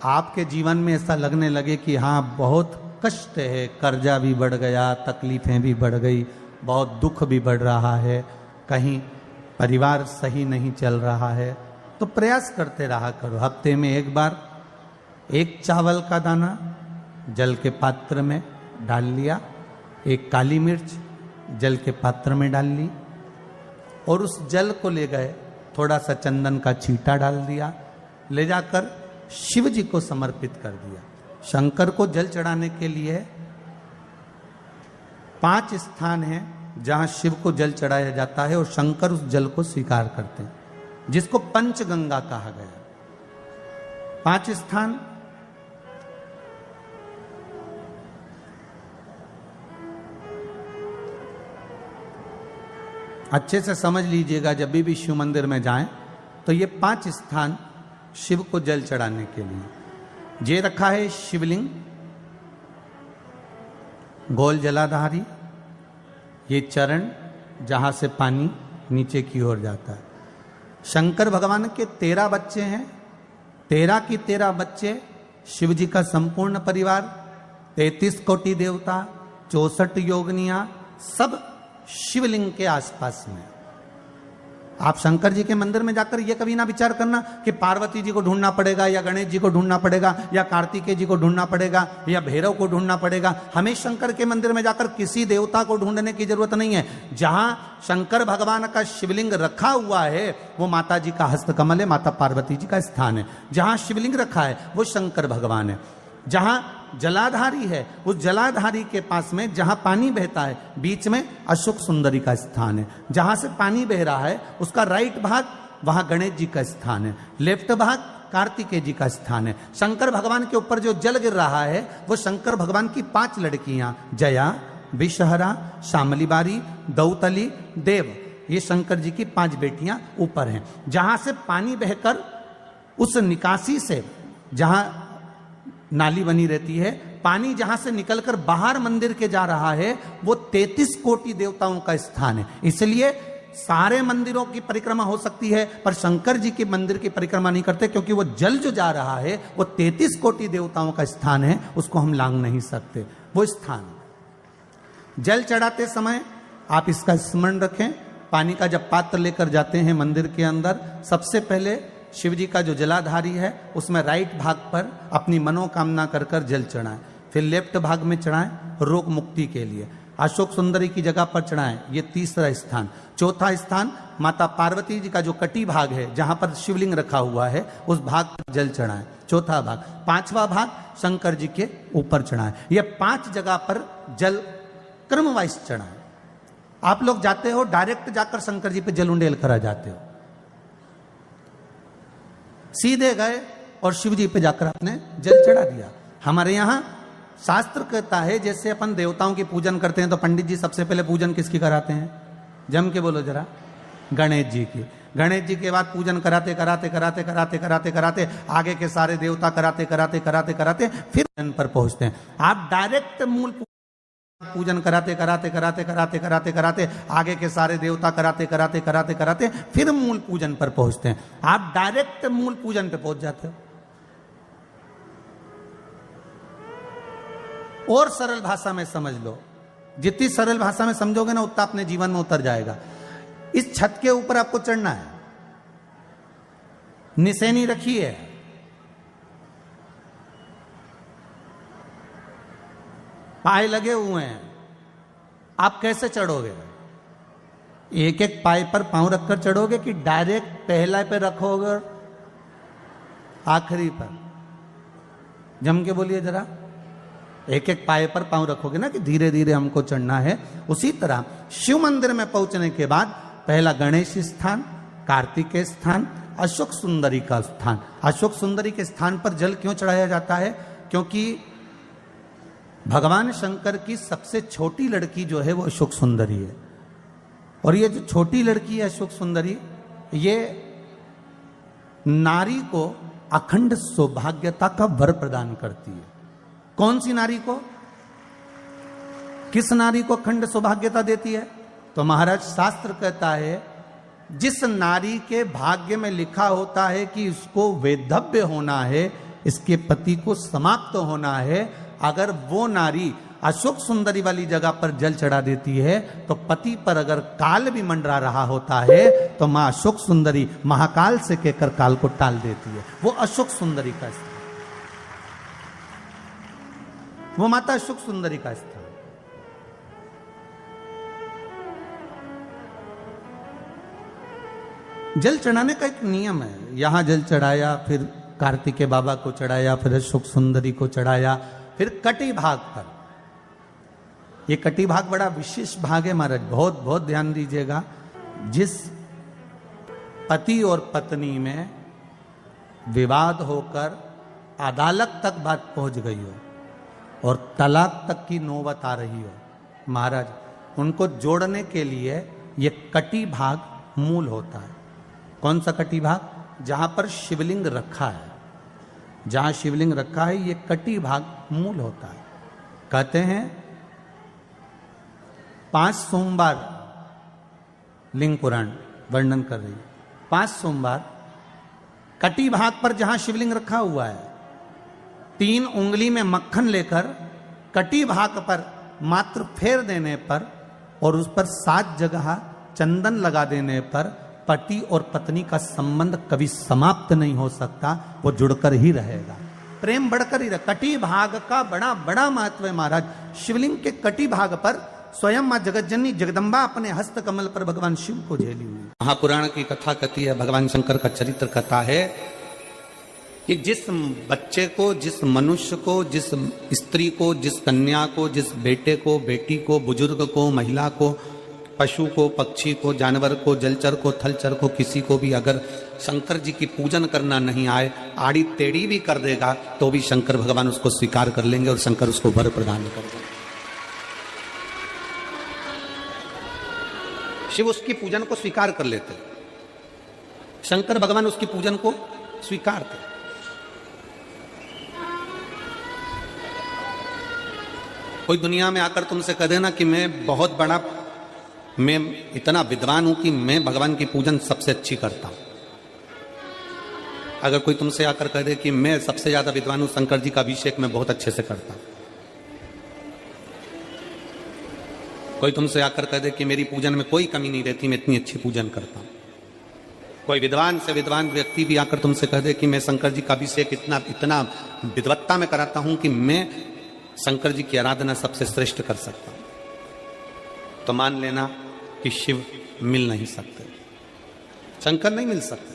आपके जीवन में ऐसा लगने लगे कि हाँ बहुत कष्ट है, कर्जा भी बढ़ गया, तकलीफें भी बढ़ गई, बहुत दुख भी बढ़ रहा है, कहीं परिवार सही नहीं चल रहा है, तो प्रयास करते रहा करो। हफ्ते में एक बार एक चावल का दाना जल के पात्र में डाल लिया, एक काली मिर्च जल के पात्र में डाल ली और उस जल को ले गए, थोड़ा सा चंदन का छींटा डाल दिया, ले जाकर शिव जी को समर्पित कर दिया। शंकर को जल चढ़ाने के लिए 5 स्थान हैं जहां शिव को जल चढ़ाया जाता है और शंकर उस जल को स्वीकार करते हैं, जिसको पंचगंगा कहा गया। 5 स्थान अच्छे से समझ लीजिएगा, जब भी शिव मंदिर में जाएं तो ये 5 स्थान शिव को जल चढ़ाने के लिए ये रखा है। शिवलिंग, गोल जलाधारी, ये चरण जहां से पानी नीचे की ओर जाता है। शंकर भगवान के 13 बच्चे हैं, 13 की 13 बच्चे, शिव जी का संपूर्ण परिवार, 33 कोटि देवता, 64 योगनियां, सब शिवलिंग के आसपास में। आप शंकर जी के मंदिर में जाकर ये कभी ना विचार करना कि पार्वती जी को ढूंढना पड़ेगा या गणेश जी को ढूंढना पड़ेगा या कार्तिकेय जी को ढूंढना पड़ेगा या भैरव को ढूंढना पड़ेगा। हमें शंकर के मंदिर में जाकर किसी देवता को ढूंढने की जरूरत नहीं है। जहां शंकर भगवान का शिवलिंग रखा हुआ है वो माता जी का हस्तकमल है, माता पार्वती जी का स्थान है। जहां शिवलिंग रखा है वो शंकर भगवान है। जहां जलाधारी है उस जलाधारी के पास में जहां पानी बहता है बीच में अशोक सुंदरी का स्थान है। जहां से पानी बह रहा है उसका राइट भाग वहां गणेश जी का स्थान है, लेफ्ट भाग कार्तिकेय जी का स्थान है। शंकर भगवान के ऊपर जो जल गिर रहा है वो शंकर भगवान की 5 लड़कियां, जया, विषहरा, शामली बारी, दौतली, देव, ये शंकर जी की 5 बेटियां ऊपर हैं। जहां से पानी बहकर उस निकासी से, जहां नाली बनी रहती है, पानी जहां से निकलकर बाहर मंदिर के जा रहा है वो 33 कोटि देवताओं का स्थान है। इसलिए सारे मंदिरों की परिक्रमा हो सकती है पर शंकर जी के मंदिर की परिक्रमा नहीं करते, क्योंकि वो जल जो जा रहा है वो 33 कोटि देवताओं का स्थान है, उसको हम लांघ नहीं सकते। वो स्थान जल चढ़ाते समय आप इसका स्मरण रखें। पानी का जब पात्र लेकर जाते हैं मंदिर के अंदर, सबसे पहले शिव जी का जो जलाधारी है उसमें राइट भाग पर अपनी मनोकामना कर कर जल चढ़ाएं, फिर लेफ्ट भाग में चढ़ाएं रोग मुक्ति के लिए। अशोक सुंदरी की जगह पर चढ़ाएं, ये 3रा स्थान। 4था स्थान माता पार्वती जी का जो कटी भाग है जहां पर शिवलिंग रखा हुआ है उस भाग पर जल चढ़ाएं, 4था भाग। 5वां भाग शंकर जी के ऊपर चढ़ाएं। ये 5 जगह पर जल क्रम वाइज चढ़ाएं। आप लोग जाते हो डायरेक्ट जाकर शंकर जी पे जल उंडेल करा जाते हो, सीधे गए और शिव जी पे जाकर आपने जल चढ़ा दिया। हमारे यहां शास्त्र कहता है जैसे अपन देवताओं की पूजन करते हैं तो पंडित जी सबसे पहले पूजन किसकी कराते हैं? जम के बोलो जरा, गणेश जी की। गणेश जी के बाद पूजन कराते कराते कराते कराते कराते कराते आगे के सारे देवता कराते कराते कराते कराते फिर जन पर पहुंचते हैं। आप डायरेक्ट मूल पूजन कराते कराते कराते कराते कराते कराते आगे के सारे देवता कराते कराते कराते कराते फिर मूल पूजन पर पहुंचते हैं। आप डायरेक्ट मूल पूजन पे पहुंच जाते हो। और सरल भाषा में समझ लो, जितनी सरल भाषा में समझोगे ना उतना अपने जीवन में उतर जाएगा। इस छत के ऊपर आपको चढ़ना है, निशानी रखी है, पाए लगे हुए हैं, आप कैसे चढ़ोगे? एक एक पाए पर पांव रखकर चढ़ोगे कि डायरेक्ट पहला पे रखोगे आखिरी पर? जम के बोलिए जरा, एक एक पाए पर पांव रखोगे ना कि धीरे धीरे हमको चढ़ना है। उसी तरह शिव मंदिर में पहुंचने के बाद पहला गणेश स्थान, कार्तिकेय स्थान, अशोक सुंदरी का स्थान। अशोक सुंदरी के स्थान पर जल क्यों चढ़ाया जाता है? क्योंकि भगवान शंकर की सबसे छोटी लड़की जो है वो अशोक सुंदरी है। और ये जो छोटी लड़की है अशोक सुंदरी, ये नारी को अखंड सौभाग्यता का वर प्रदान करती है। कौन सी नारी को? किस नारी को अखंड सौभाग्यता देती है? तो महाराज शास्त्र कहता है जिस नारी के भाग्य में लिखा होता है कि उसको वैधव्य होना है, इसके पति को समाप्त होना है। अगर वो नारी अशोक सुंदरी वाली जगह पर जल चढ़ा देती है तो पति पर अगर काल भी मंडरा रहा होता है तो मां अशोक सुंदरी महाकाल से कहकर काल को टाल देती है। वो अशोक सुंदरी का स्थान, वो माता अशोक सुंदरी का स्थान। जल चढ़ाने का एक नियम है। यहां जल चढ़ाया, फिर कार्तिकेय बाबा को चढ़ाया, फिर अशोक सुंदरी को चढ़ाया, फिर कटी भाग पर। ये कटी भाग बड़ा विशेष भाग है महाराज, बहुत बहुत ध्यान दीजिएगा। जिस पति और पत्नी में विवाद होकर अदालत तक बात पहुंच गई हो और तलाक तक की नौबत आ रही हो, महाराज उनको जोड़ने के लिए ये कटी भाग मूल होता है। कौन सा कटी भाग? जहां पर शिवलिंग रखा है, जहां शिवलिंग रखा है ये कटी भाग मूल होता है। कहते हैं 5 सोमवार लिंग पुराण वर्णन कर रही है। 5 सोमवार कटी भाग पर जहां शिवलिंग रखा हुआ है, 3 उंगली में मक्खन लेकर कटी भाग पर मात्र फेर देने पर और उस पर 7 जगह चंदन लगा देने पर पति और पत्नी का संबंध कभी समाप्त नहीं हो सकता, वो जुड़कर ही रहेगा, प्रेम बढ़कर ही रहेगा। कटी भाग का बड़ा बड़ा महत्व है महाराज। शिवलिंग के कटी भाग पर स्वयं मां जगतजननी जगदम्बा अपने हस्त कमल पर भगवान शिव को झेली हुई। महापुराण की कथा कहती है, भगवान शंकर का चरित्र कथा है कि जिस बच्चे को, जिस मनुष्य को, जिस स्त्री को, जिस कन्या को, जिस बेटे को, बेटी को, बुजुर्ग को, महिला को, पशु को, पक्षी को, जानवर को, जलचर को, थलचर को, किसी को भी अगर शंकर जी की पूजन करना नहीं आए, आड़ी टेढ़ी भी कर देगा तो भी शंकर भगवान उसको स्वीकार कर लेंगे और शंकर उसको वर प्रदान कर देंगे। शिव उसकी पूजन को स्वीकार कर लेते, शंकर भगवान उसकी पूजन को स्वीकारते। कोई दुनिया में आकर तुमसे कह देना कि मैं बहुत बड़ा, मैं इतना विद्वान हूं कि मैं भगवान की पूजन सबसे अच्छी करता हूं। अगर कोई तुमसे आकर कह दे कि मैं सबसे ज्यादा विद्वान हूं, शंकर जी का अभिषेक मैं बहुत अच्छे से करता हूं। कोई तुमसे आकर कह दे कि मेरी पूजन में कोई कमी नहीं रहती, मैं इतनी अच्छी पूजन करता हूं। कोई विद्वान से विद्वान व्यक्ति भी आकर तुमसे कह दे कि मैं शंकर जी का अभिषेक इतना विद्वत्ता में कराता हूं कि मैं शंकर जी की आराधना सबसे श्रेष्ठ कर सकता हूं, तो मान लेना कि शिव मिल नहीं सकते, शंकर नहीं मिल सकते।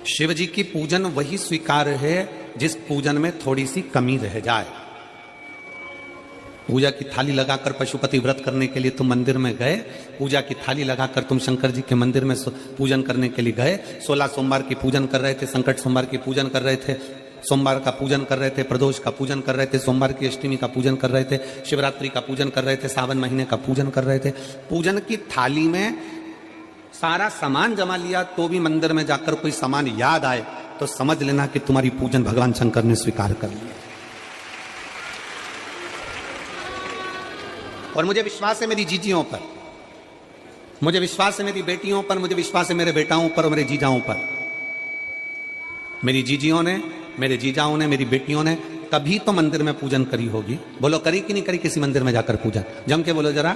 शिव जी की पूजन वही स्वीकार है जिस पूजन में थोड़ी सी कमी रह जाए। पूजा की थाली लगाकर पशुपति व्रत करने के लिए तुम मंदिर में गए, पूजा की थाली लगाकर तुम शंकर जी के मंदिर में पूजन करने के लिए गए, 16 सोमवार की पूजन कर रहे थे, संकट सोमवार की पूजन कर रहे थे, सोमवार का पूजन कर रहे थे, प्रदोष का पूजन कर रहे थे, सोमवार की अष्टमी का पूजन कर रहे थे, शिवरात्रि का पूजन कर रहे थे, सावन महीने का पूजन कर रहे थे। पूजन की थाली में सारा सामान जमा लिया तो भी मंदिर में जाकर कोई सामान याद आए तो समझ लेना कि तुम्हारी पूजन भगवान शंकर ने स्वीकार कर लिया। और मुझे विश्वास है मेरी जीजियों पर, मुझे विश्वास है मेरी बेटियों पर, मुझे विश्वास है मेरे बेटाओं पर और मेरे जीजाओं पर। मेरी जीजियों ने, मेरे जीजाओं ने, मेरी बेटियों ने कभी तो मंदिर में पूजन करी होगी। बोलो करी कि नहीं करी किसी मंदिर में जाकर पूजन? जम के बोलो जरा,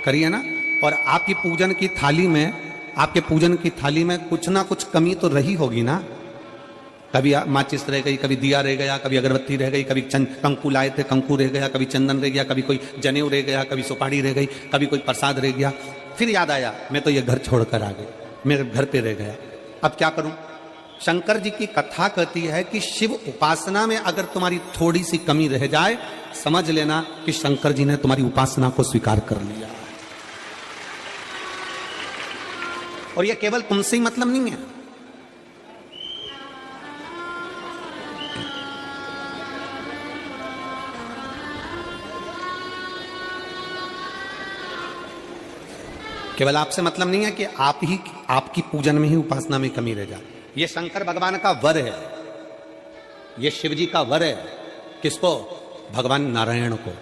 करी है ना? और आपकी पूजन की थाली में, आपके पूजन की थाली में कुछ ना कुछ कमी तो रही होगी ना। कभी माचिस रह गई, कभी दिया रह गया, कभी अगरबत्ती रह गई, कभी कंकु लाए थे कंकु रह गया, कभी चंदन रह गया, कभी कोई जनेऊ रह गया, कभी सुपारी रह गई, कभी कोई प्रसाद रह गया। फिर याद आया मैं तो ये घर छोड़कर आ गई, मेरे घर पे रह गया, अब क्या करूं? शंकर जी की कथा कहती है कि शिव उपासना में अगर तुम्हारी थोड़ी सी कमी रह जाए, समझ लेना कि शंकर जी ने तुम्हारी उपासना को स्वीकार कर लिया। और यह केवल तुमसे ही मतलब नहीं है, केवल आपसे मतलब नहीं है कि आप ही आपकी पूजन में ही उपासना में कमी रह जाए। ये शंकर भगवान का वर है, ये शिव जी का वर है। किसको? भगवान नारायण को।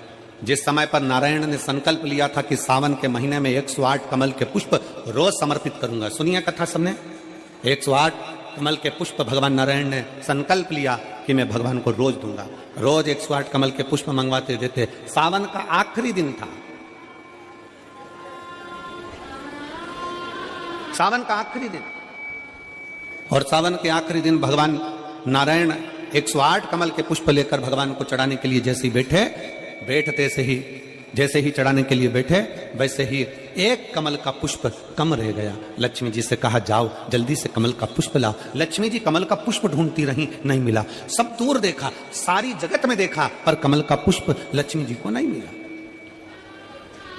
जिस समय पर नारायण ने संकल्प लिया था कि सावन के महीने में 108 कमल के पुष्प रोज समर्पित करूंगा। सुनिए कथा सबने, 108 कमल के पुष्प भगवान नारायण ने संकल्प लिया कि मैं भगवान को रोज दूंगा। रोज 108 कमल के पुष्प मंगवाते देते। सावन का आखिरी दिन था, सावन का आखिरी दिन, और सावन के आखिरी दिन भगवान नारायण 108 कमल के पुष्प लेकर भगवान को चढ़ाने के लिए जैसे ही बैठते से ही जैसे ही चढ़ाने के लिए बैठे, वैसे ही एक कमल का पुष्प कम रह गया। लक्ष्मी जी से कहा, जाओ जल्दी से कमल का पुष्प लाओ। लक्ष्मी जी कमल का पुष्प ढूंढती रही, नहीं मिला। सब दूर देखा, सारी जगत में देखा, पर कमल का पुष्प लक्ष्मी जी को नहीं मिला।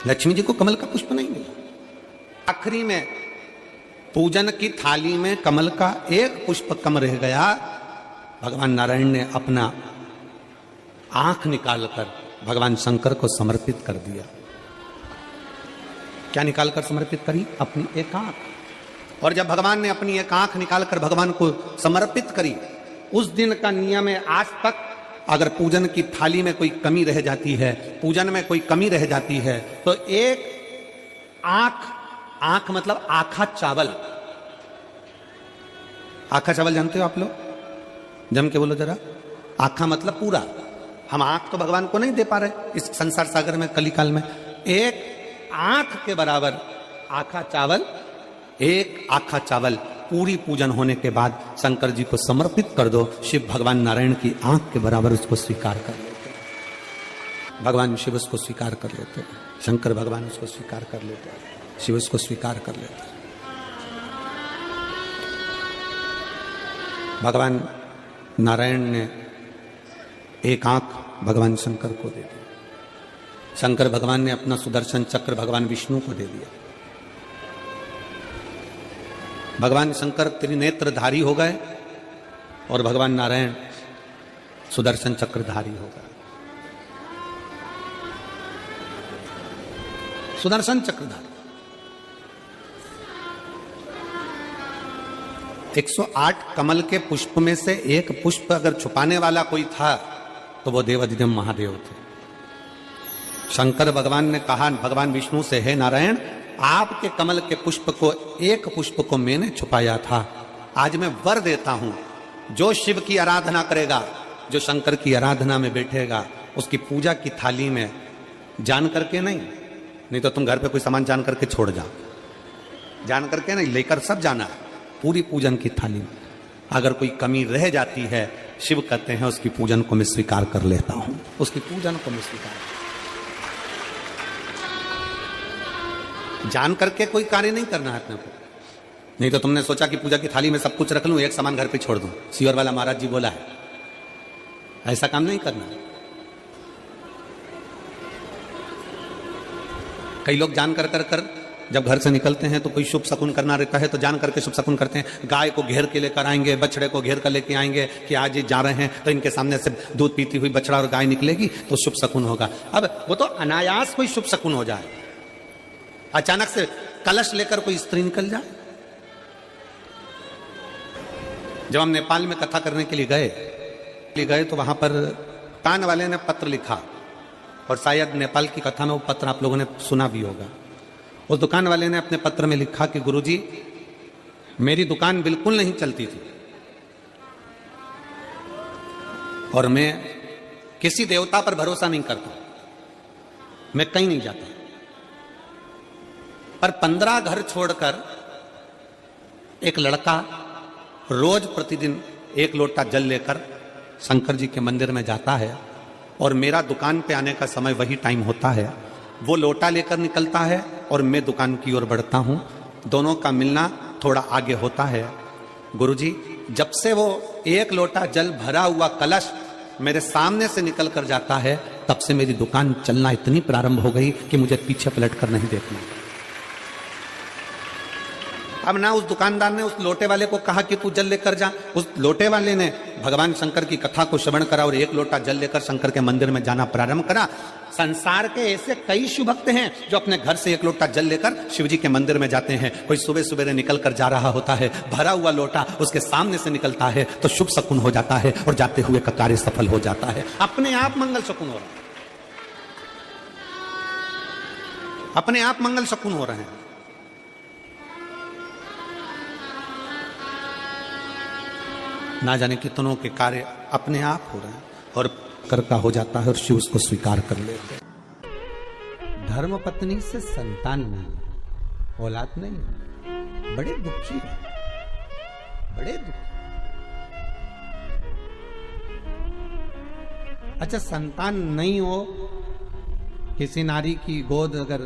लक्ष्मी जी को कमल का पुष्प नहीं मिला। आखिरी में पूजन की थाली में कमल का एक पुष्प कम रह गया। भगवान नारायण ने अपना आंख निकालकर भगवान शंकर को समर्पित कर दिया। क्या निकालकर समर्पित करी? अपनी एक आंख। और जब भगवान ने अपनी एक आंख निकालकर भगवान को समर्पित करी, उस दिन का नियम है, आज तक अगर पूजन की थाली में कोई कमी रह जाती है, पूजन में कोई कमी रह जाती है, तो एक आंख मतलब आखा चावल। आखा चावल जानते हो आप लोग? जम के बोलो जरा। आखा मतलब पूरा। हम आंख तो भगवान को नहीं दे पा रहे इस संसार सागर में, कलिकाल में। एक आंख के बराबर आखा चावल, एक आखा चावल पूरी पूजन होने के बाद शंकर जी को समर्पित कर दो। शिव भगवान नारायण की आंख के बराबर उसको स्वीकार कर लेते, भगवान शिव उसको स्वीकार कर लेते, शंकर भगवान उसको स्वीकार कर लेते, शिव उसको स्वीकार कर लेते। भगवान नारायण ने एक आंख भगवान शंकर को दे दी। शंकर भगवान ने अपना सुदर्शन चक्र भगवान विष्णु को दे दिया। भगवान शंकर त्रिनेत्रधारी हो गए और भगवान नारायण सुदर्शन चक्रधारी हो गए। सुदर्शन चक्रधारी 108 कमल के पुष्प में से एक पुष्प अगर छुपाने वाला कोई था तो वो देवाधिदेव महादेव थे। शंकर भगवान ने कहा भगवान विष्णु से, हे नारायण, आपके कमल के पुष्प को, एक पुष्प को मैंने छुपाया था। आज मैं वर देता हूं, जो शिव की आराधना करेगा, जो शंकर की आराधना में बैठेगा, उसकी पूजा की थाली में जान करके नहीं तो तुम घर पे कोई सामान जान करके छोड़ जाओ, जान करके नहीं, लेकर सब जाना। पूरी पूजन की थाली में अगर कोई कमी रह जाती है, शिव कहते हैं उसकी पूजन को मैं स्वीकार कर लेता हूं, उसकी पूजन को मैं स्वीकार। जान करके कोई कार्य नहीं करना है अपने को। नहीं तो तुमने सोचा कि पूजा की थाली में सब कुछ रख लूं, एक सामान घर पे छोड़ दूं। सियोर वाला महाराज जी बोला है, ऐसा काम नहीं करना। कई लोग जान कर जब घर से निकलते हैं तो कोई शुभ शकुन करना रहता है तो जान करके शुभ शकुन करते हैं। गाय को घेर के लेकर आएंगे, बछड़े को घेर कर लेके आएंगे कि आज ये जा रहे हैं तो इनके सामने से दूध पीती हुई बछड़ा और गाय निकलेगी तो शुभ शकुन होगा। अब वो तो अनायास कोई शुभ शकुन हो जाए, अचानक से कलश लेकर कोई स्त्री निकल जाए। जब हम नेपाल में कथा करने के लिए गए तो वहां पर कान वाले ने पत्र लिखा, और शायद नेपाल की कथा में वो पत्र आप लोगों ने सुना भी होगा। उस दुकान वाले ने अपने पत्र में लिखा कि गुरुजी, मेरी दुकान बिल्कुल नहीं चलती थी और मैं किसी देवता पर भरोसा नहीं करता, मैं कहीं नहीं जाता, पर 15 घर छोड़कर एक लड़का रोज प्रतिदिन 1 लोटा जल लेकर शंकर जी के मंदिर में जाता है और मेरा दुकान पे आने का समय वही टाइम होता है। वो लोटा लेकर निकलता है और मैं दुकान की ओर बढ़ता हूं, दोनों का मिलना थोड़ा आगे होता है। गुरुजी, जब से वो 1 लोटा जल भरा हुआ कलश मेरे सामने से निकल कर जाता है, तब से मेरी दुकान चलना इतनी प्रारंभ हो गई कि मुझे पीछे पलट कर नहीं देखना। अब ना उस दुकानदार ने उस लोटे वाले को कहा कि तू जल लेकर जा, उस लोटे वाले ने भगवान शंकर की कथा को श्रवण करा और 1 लोटा जल लेकर शंकर के मंदिर में जाना प्रारंभ करा। संसार के ऐसे कई शिव भक्त हैं जो अपने घर से 1 लोटा जल लेकर शिव जी के मंदिर में जाते हैं। कोई सुबह सुबह निकल कर जा रहा होता है, भरा हुआ लोटा उसके सामने से निकलता है तो शुभ शकुन हो जाता है और जाते हुए का कार्य सफल हो जाता है। अपने आप मंगल शकुन हो रहा है, अपने आप मंगल शकुन हो रहे हैं। ना जाने कितनों के कार्य अपने आप हो रहे हैं और कर का हो जाता है और शिव उसको स्वीकार कर लेते हैं। धर्म पत्नी से संतान नहीं, औलाद नहीं, बड़े दुखी है, बड़े दुखी। अच्छा, संतान नहीं हो, किसी नारी की गोद अगर,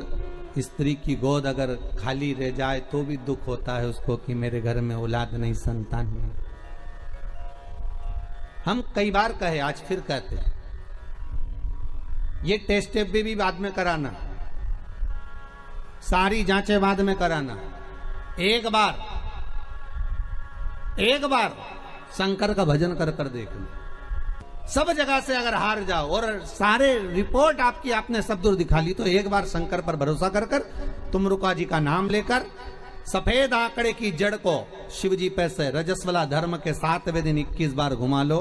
स्त्री की गोद अगर खाली रह जाए तो भी दुख होता है उसको कि मेरे घर में औलाद नहीं, संतान नहीं। हम कई बार कहे, आज फिर कहते हैं, ये टेस्ट भी बाद में कराना, सारी जांचें बाद में कराना। एक बार शंकर का भजन कर कर देखना। सब जगह से अगर हार जाओ और सारे रिपोर्ट आपकी आपने सब दूर दिखा ली, तो एक बार शंकर पर भरोसा कर कर तुमरुका जी का नाम लेकर सफेद आंकड़े की जड़ को शिव जी पे से रजस्वला धर्म के 7वें दिन 21 बार घुमा लो।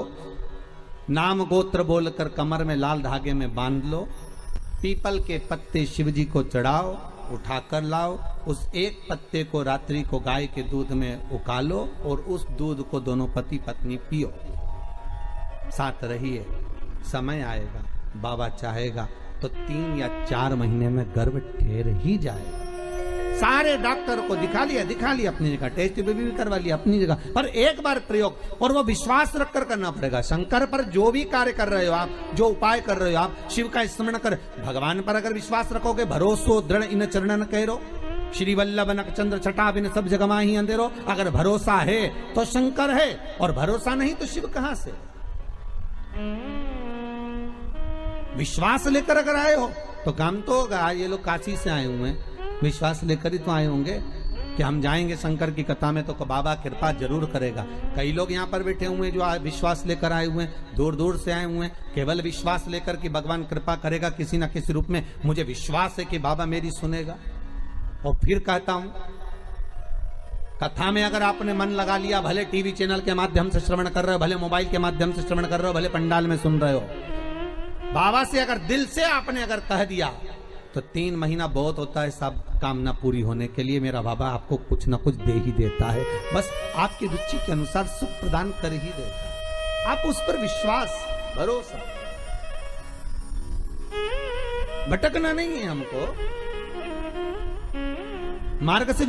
नाम गोत्र बोलकर कमर में लाल धागे में बांध लो। पीपल के पत्ते शिव जी को चढ़ाओ, उठाकर लाओ। उस एक पत्ते को रात्रि को गाय के दूध में उकालो और उस दूध को दोनों पति पत्नी पियो। साथ रहिए, समय आएगा, बाबा चाहेगा तो 3 या 4 महीने में गर्भ ठहर ही जाएगा। सारे डॉक्टर को दिखा लिया अपनी जगह, टेस्ट भी करवा लिया अपनी जगह, पर एक बार प्रयोग, और वो विश्वास रखकर करना पड़ेगा। शंकर पर जो भी कार्य कर रहे हो आप, जो उपाय कर रहे हो आप, शिव का स्मरण कर, भगवान पर अगर विश्वास रखोगे, भरोसो दृढ़ इन चरणन कहो, श्री वल्लभ नक चंद्र छटा बिन सब जगमा ही अंधेरो। अगर भरोसा है तो शंकर है, और भरोसा नहीं तो शिव कहां से। विश्वास लेकर अगर आए हो तो काम तो होगा। ये लोग काशी से आए हुए हैं, विश्वास लेकर ही तो आए होंगे कि हम जाएंगे शंकर की कथा में तो बाबा कृपा जरूर करेगा। कई लोग यहाँ पर बैठे हुए हैं जो विश्वास लेकर आए हुए हैं, दूर दूर से आए हुए हैं, केवल विश्वास लेकर कि भगवान कृपा करेगा किसी न किसी रूप में, मुझे विश्वास है कि बाबा मेरी सुनेगा। और फिर कहता हूं, कथा में अगर आपने मन लगा लिया, भले टीवी चैनल के माध्यम से श्रवण कर रहे हो, भले मोबाइल के माध्यम से श्रवण कर रहे हो, भले पंडाल में सुन रहे हो, बाबा से अगर दिल से आपने अगर कह दिया तो 3 महीना बहुत होता है सब कामना पूरी होने के लिए। मेरा बाबा आपको कुछ ना कुछ दे ही देता है, बस आपकी रुचि के अनुसार सुख प्रदान कर ही देता है। आप उस पर विश्वास, भरोसा, भटकना नहीं है हमको, मार्ग से